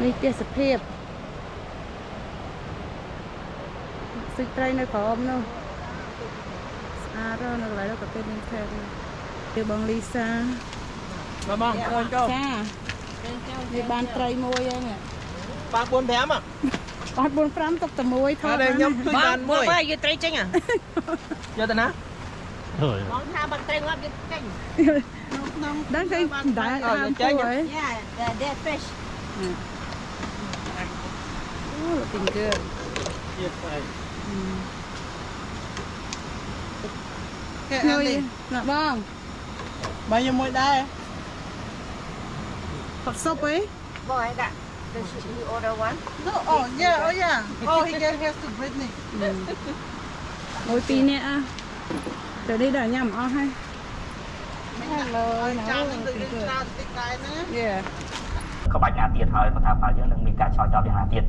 នេះទេសភាពសិចត្រីនៅក្រោមនោះស្អាតនៅកន្លែងនោះក៏គេមានខេត្តគឺបងលីសាបងចូលចាវាបានត្រីមួយហ្នឹងបា45ហ៎បាត់45ទុកតែមួយថតបានខ្ញុំបានមួយយកត្រីចេញហ៎យកទៅណាបងថាបាត់ត្រីងាប់យកចេញដឹងឃើញដែរហាមពោហើយ Yeah they're fish អូ looking good ទៀតហើយណាបងបាយខ្ញុំមួយដែរផឹកស៊ុបអី បងឯងដាក់ you order one No yeah oh he has to bring me មួយ2នាក់ទៅនេះដល់ញ៉ាំអស់ហើយ Hello ចាំនឹងទៅរឿងច្រើនតិចដែរណា Yeah ក្បាច់ណាទៀតហើយបន្តថាយើងនឹងមានការឆ្លើយតបយ៉ាងណាទៀត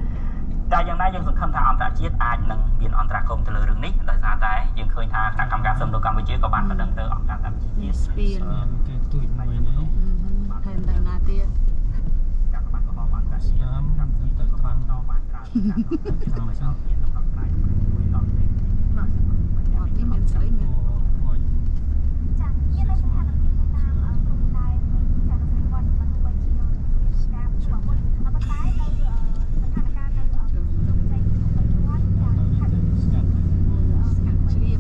តែយ៉ាងណាយើងសង្ឃឹមថាអន្តរជាតិអាចនឹងមានអន្តរាគមន៍ទៅលើរឿងនេះដោយសារតែយើងឃើញថាគណៈកម្មការសិទ្ធិមនុស្សកម្ពុជាក៏បានបណ្ដឹងទៅអង្គការសហប្រជាជាតិស្ពានគេទួយមួយនេះថែមដល់ណាទៀតកាកបាទក៏បានការស្យាមកម្មវិធីទៅបានតបានច្រើនការទៅមានដំណោះស្រាយមួយដល់ទេអត់នេះមានស្អីមានចា៎មានតែស្ថានភាពទៅតាមព្រំដែនចា៎ស្រីគាត់មិនទោះបីជាមានការជួបមុនប៉ុន្តែនៅស្ថានភាពនៅជោគជ័យគាត់ចា៎ខាត់ជ្រាប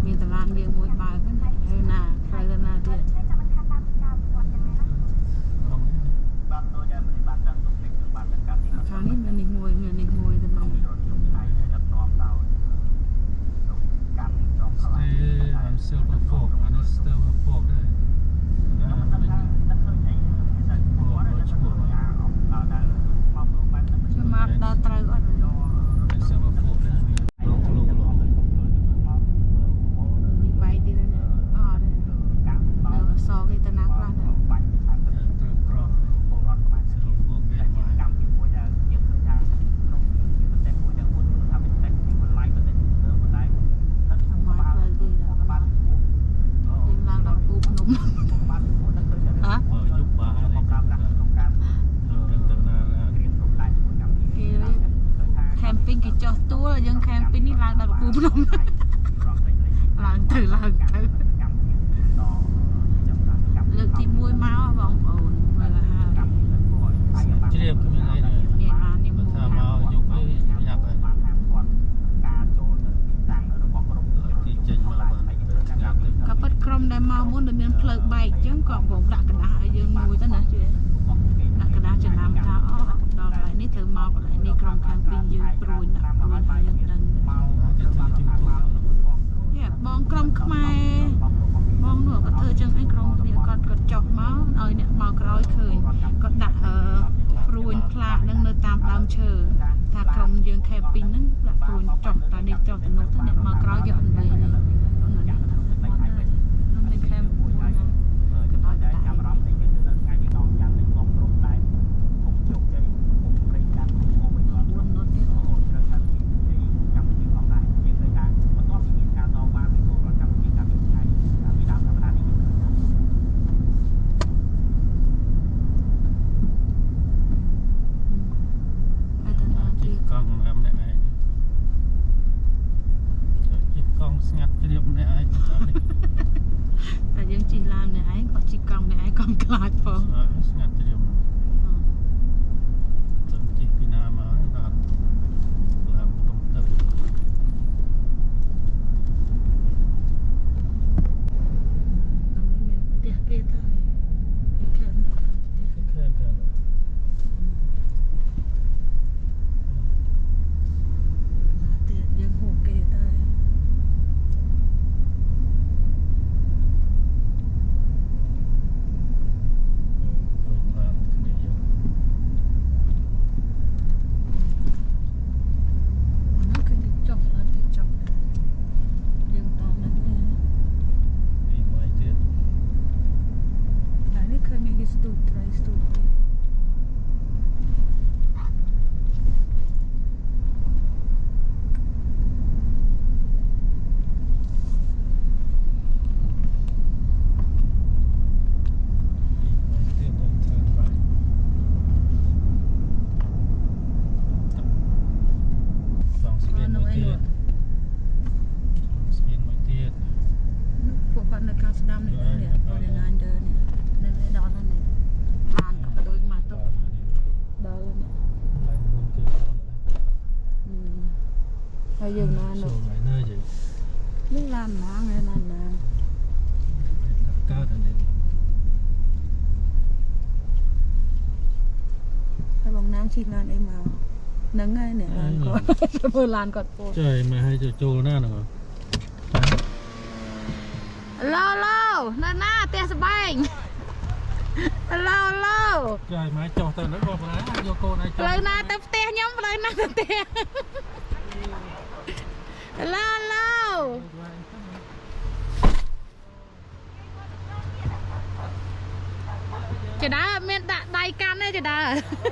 មានតឡានយើងមួយបើកហ្នឹងហើយណាផ្លូវណាទៀតចាំមិនថាតាមការគាត់យ៉ាងណាណាបាទដូចតែមិនបានដឹងទុកនេះគឺបានតែការទីខាងនេះមាននេះមួយទៅមក I'm silver fork អានេះ silver fork ដែរខ្ញុំមកដល់ត្រូវអត់ silver fork ដែរនេះវាយទៀតណាអត់នៅអសគេទៅណាខ្លះដែរ ត្រូវប្រោះ silver fork គេមកកម្មវិធីមួយដែលយើងឃើញថាក្នុងប្រទេសមួយដែលមួយថាមានតែទីបន្លាយប្រទេសលើបន្លាយនៅក្នុងមកផ្លូវគេដល់បានយើងឡើងដល់គូភ្នំហ៎ បើយុបបាននេះ ការប្រាក់ក្នុងការ ទៅណា រៀនក្នុងដៃមួយកម្មវិធី គេ camping គេចោះទួលយើង camping នេះឡើងដល់គូភ្នំឡើងទៅលើកទី1មកបងប្អូនមើលហើយ ជ្រាបគ្មានអីដែរ គេបាននេះមួយ ថាមកយុបអីយ៉ាប់ហើយ ការចូលទៅទីតាំងរបស់ក្រុម គេចេញមកបានស្ងាត់ទៅ ក៏ពិតក្រុមដែលមកមុនដែលមានផ្លូវបែកអញ្ចឹងក៏បងដាក់กระดาษឲ្យយើងមួយទៅណាជឿដាក់กระดาษចំណាំថាអូដល់កន្លែងនេះត្រូវមកកន្លែងនេះក្រុម camping យើងព្រួយដាក់ព្រួយឲ្យយើងដឹងយ៉ាបងក្រុមខ្មែរបងនោះក៏ធ្វើចឹងឯងក្រុមគ្នាគាត់ចុះមកឲ្យអ្នកមកក្រោយឃើញគាត់ដាក់ព្រួយផ្លាកនឹងនៅតាមដើមឈើថាក្រុមយើង camping ហ្នឹងដាក់ព្រួយចុះតែនេះចុះទៅនោះទៅអ្នកមកក្រោយយកអន្លែងហ្នឹងនៅ camp មួយណាក៏ដល់តែចាប់អារម្មណ៍តិចទៅនៅថ្ងៃទី10យ៉ាងនេះបងក្រុមដែរគុំជោគជ័យគុំព្រៃកាត់គុំអូវិញអត់4នោះទៀតអូត្រូវថាពីកម្មវិធីផងដែរយើងឃើញថាបន្ទាប់ពីមានការតវ៉ាពីពលរដ្ឋកម្ពុជាកាលពីថ្ងៃពីដើមសប្តាហ៍នេះយើងឃើញថា ហើយទៅណាទៀត កង់ម្នាក់ឯងជិះកង់ស្ងាត់ជ្រាបម្នាក់ឯង តែយើងជិះឡានម្នាក់ឯងគាត់ជិះកង់ម្នាក់ឯងក៏ខ្លាចផង ស្ងាត់ជ្រាបទៅជិះពីណាមកដល់ឡើងតុំទឹក ផ្ទះគេទៅគេខំ ខែខាង ទៀតយើងហូបគេទៅ ហើយយើងណា So នោះ my nơi gì នេះឡានណាងឯណាណាង cao đến đây ហើយបងណាងជិះឡានអីមកហ្នឹងហើយនេះឡានគាត់មើលឡានគាត់ពោល trời mà hay cho trâu na nữa ឡូឡូនៅណាផ្ទះសបែងឡូឡូ trời mà cho tao nó bọc lá vô cô này ផ្លូវណាទៅផ្ទះខ្ញុំផ្លូវណាទៅផ្ទះឡូឡូចដាមានដាក់ដៃកាន់ទេចដា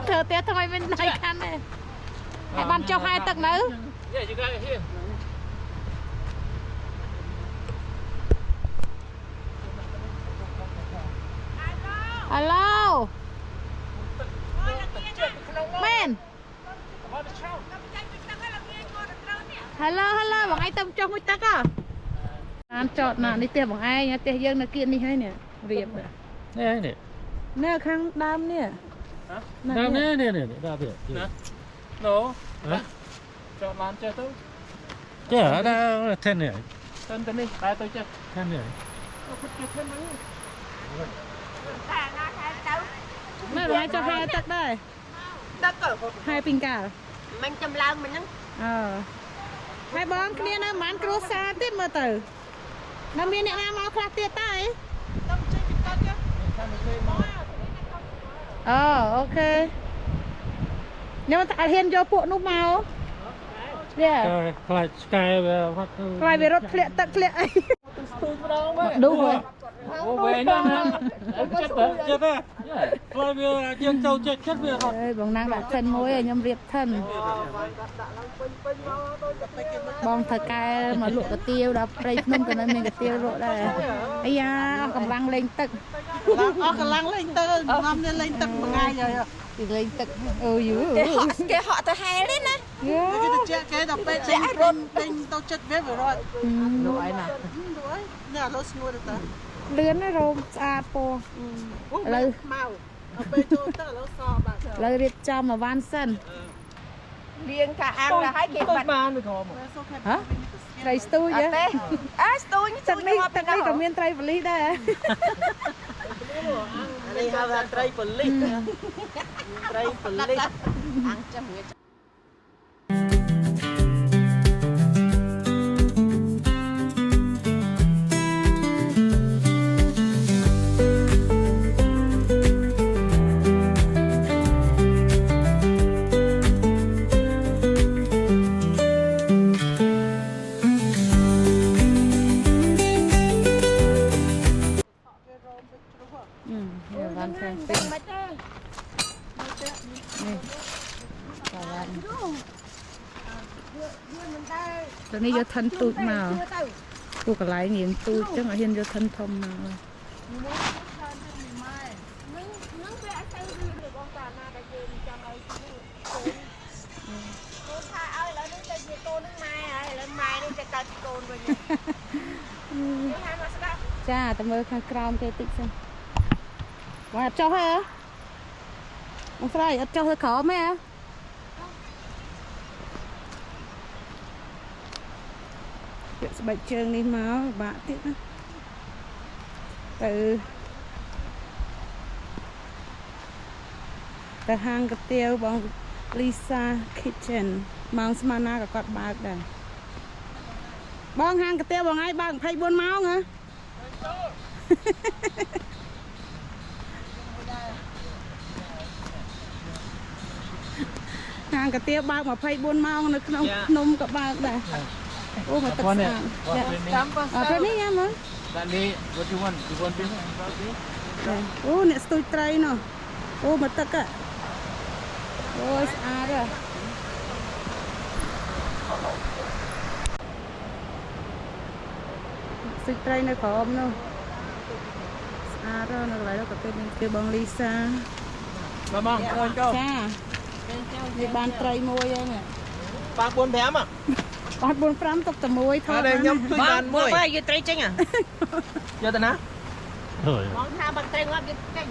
ធ្វើផ្ទះថ្មីមានដៃកាន់ទេហើយបានចុះហែទឹកនៅ yeah you got it here ហៅឡូមែនហៅឡូបងឯងទៅចុះមួយទឹកហ៎បានចតណានេះផ្ទះបងឯងផ្ទះយើងនៅគៀននេះហើយនេះរៀប nè nè នៅខាងដើមនេះ đạp nè nè nè đạp được no cho lan chơi tôi chứ ở đây thêm nè tên tên đi tay tôi chơi thêm nè មើលបងឯងចុះហែទឹកដែរ Đất ở ហែពីងកាល mình chăm lao mình nắng អើហើយបងគ្នានៅប្រហែលគ្រួសារទៀតមើលទៅនៅមានអ្នកណាមកខ្លះទៀតតើអូអូខេខ្ញុំតែហ៊ានយកពួកនោះមកវា rồi sky về phát ខ្លាយវារត់ធ្លាក់ទឹកធ្លាក់អី tôi đâu mà ឌូហ៎ ô về nha chết đấy chết đấy rồi về dương châu chết chết về rồi អើយបងណាងដាក់ថិនមួយឲ្យខ្ញុំរៀបថិនបងថៅកែមកលក់កាទៀវដល់ព្រៃភ្នំក៏នៅមានកាទៀវលក់ដែរអាយ៉ាអស់កម្លាំងលេងទឹក អស់កម្លាំងលេងទៅងំនេះលេងទឹកមួយថ្ងៃហើយ ពីលេងទឹកអូយូ cái họ tới hè đấy nè គេទៅជែកគេដល់ពេលចេញពេញទៅចិត្តវាវារត់ នោះឯណា នោះហើយនេះឥឡូវស្ងួតទៅ លឿនណារោមស្អាតពណ៌ ឥឡូវមកដល់ពេលចូលទៅឥឡូវសបាទ ឥឡូវរៀបចំមកវ៉ាន់សិន riêng cả ăn là hai cái bạch ban được không ហ៎ត្រីស្ទូចហ៎ tê á tôi ទឹកនេះក៏មានត្រីប៉លីសដែរ នេះហៅថាត្រីប៉លិសត្រីប៉លិស ăn cho người Vâng, xem tinh. Đây. Và vâng. Tụi này vô thân tụt màu. Tụi cả lái nghiền tụt chứ mà hiên vô thân thông màu. Chà, tao mơ khai crom cái tích xem. Ngoài cho hả? Ông phải cho hơi khó mấy à? Việc bạch trường đi máu bạn tiếp á. Từ hang cái tiêu bằng Lisa Kitchen mang smana cả quạt bạc đây. Bong hang cái tiêu bằng ai bằng thay buôn máu hả? Hàng cái tiêu bao mà phay buôn mau nó không nôm cả bao đây. Ô mà tất cả. Ở đây này nha mới. That me what you want this Ô nè tôi try nó. Ô mà tất cả. Ôi à rồi. Tôi try nó khó không đâu. À rồi nó lại đó có cái bông Lisa. Vâng vâng, cho. Cha. Đi ban tray môi nè. Ba buôn bém à? Ba buôn pram tóc tầm môi thôi. Đây nhâm thui bàn buôn bém gì tray chanh à? Giờ tao ná. rồi món tha bằng tray ngon cái canh.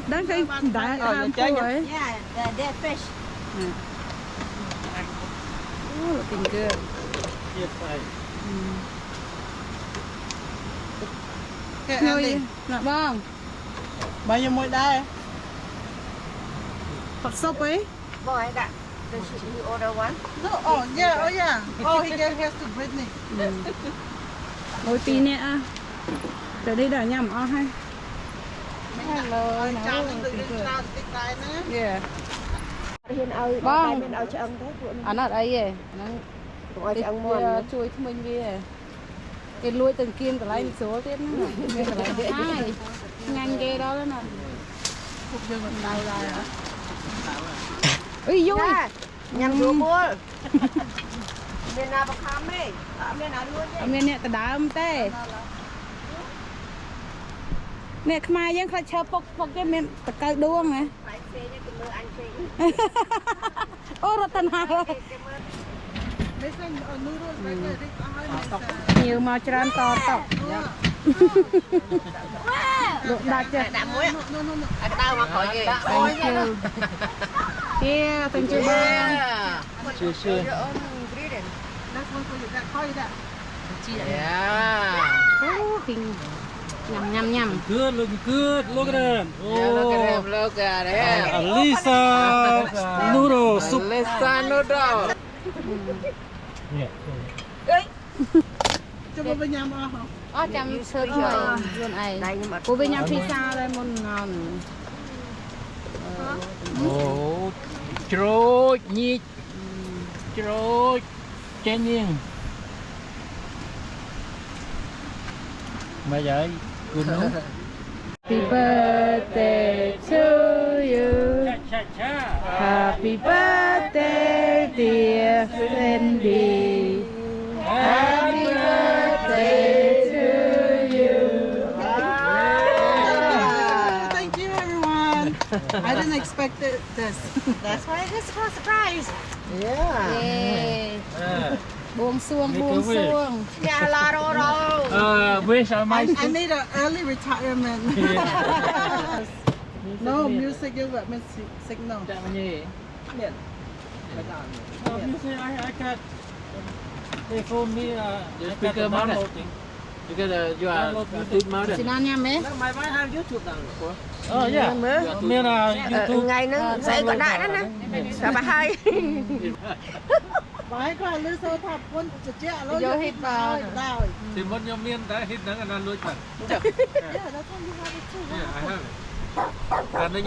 Đang cái đá ham tuổi. Yeah, they're fresh. looking good. Yes, I. Okay, Ngồi Andy. nè bông. Bao nhiêu mỗi đây? Hot soup ấy. Boy, that. Does you order one? No, oh yeah. Oh, he has to Britney. Ngồi tí nè. Từ đây đã nhầm o hay. Hello, chào anh đừng chào tích cái nữa. Yeah. Hiền ơi, Vâng. bên ơi cho ăn thế tụi Anh ở đây vậy. Nó Ôi cho ăn ngon. chui thông minh ghê. Cái lùi từng kim cả lấy số tiếp nữa. Cái lấy hai. Nhanh ghê đó nữa nè. Phục dương mình đau lại hả? Ui vui. Nhằm rùa bùa. Bên nào bạc khám ấy. Bên nào luôn Ở bên nè ta đá âm tê. Nè khai dân khai chờ bọc cái miệng ta cài đuông nè. Phải xe như cái mưa anh xe. Ô rất thân hại rồi. Listen, noodles right there. They are Nhiều màu tròn to tóc. Độ đạt chưa? Đã muối. No. Ở đâu mà khỏi ghê. Thank you. Kia, thank you bông. Sure, sure. That's one for you. That call you that. Yeah. Ô, kinh. Nhầm. Good, looking good. Look at them. Oh, Look at him. Lisa noodle soup. Lisa noodle. Yeah. Cho bố bên nhà mà hả? Ô, chăm sớt rồi. Luôn ấy. Đây nhưng mà Cô bên nhà pizza đây một ngon. Oh, trôi nhị, trôi chén nhiên. Mà vậy, good no? Happy birthday to you. Happy birthday, dear Cindy. Happy birthday to you. Thank you, everyone. I didn't expect this. That's why this was a surprise. Yeah. Yay. Buông xuông. Nhà là đồ. Wish I might. I need an early retirement. No music, you got me signal. You see, I got. They told me I got the download thing. Because you are YouTube mode. Xin ăn nha mẹ. My wife have YouTube down. Oh yeah. Me YouTube. Ngày nó sẽ còn đại đó nè. Sao bà hay. Bái coi lưu sơ thập quân chả chả lôi Vô hít vào. Rồi. Thì một nhóm miên đã hit nắng anh lôi chuẩn. Yeah, that's how you have it too. Yeah, I have it. Anh ấy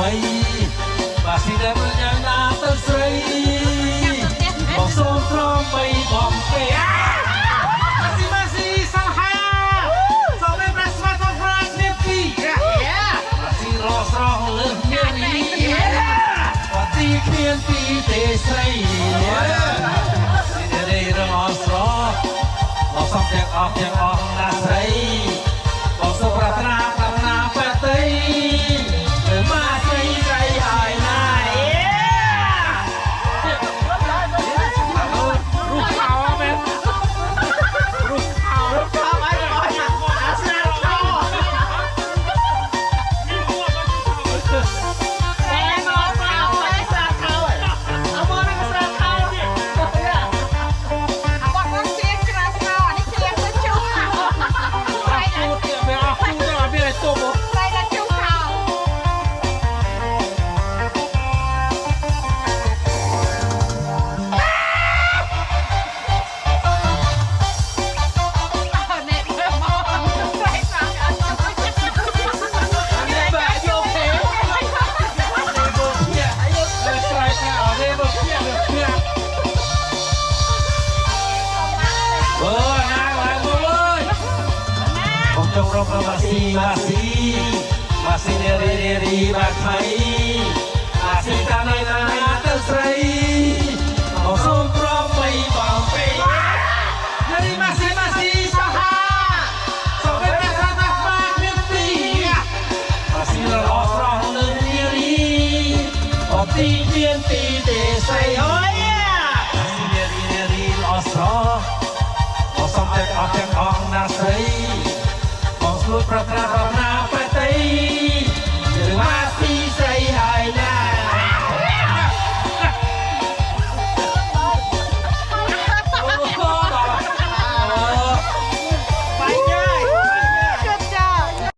មីបាទស៊ីដែលយ៉ាងណាទៅស្រីបងសូមត្រង់បីបំពេម៉ាស៊ីសង្ហាសូមឲ្យប្រស្មាត់ផងប្រាគ្នាពីម៉ាស៊ីរស់ស្រស់លើគ្នានេះបាទទីគ្មានទីទេស្រីស៊ីដែលរស់ស្រស់បងសូមទាំងអស់ណាស្រីបងសូមប្រាថ្នាបែបទីម៉ាស៊ីស្រីហើយណារូបខោមែនរូបខោអីអាស្រាខោจงรบมาซีเรีบัดไทยมาซีตาในนาเตอร์ไซเอาส้มพร้อมไปบางไปนี่มาซีสหาสองเป็นประธานมาเมียตีมาซีเราออกร้องเรื่องนี้พอตีเพียนตีเดใส่โอ้ยมาซีเรีออสรอเอาส้มแต่ออกนาใส่ลุยประทาน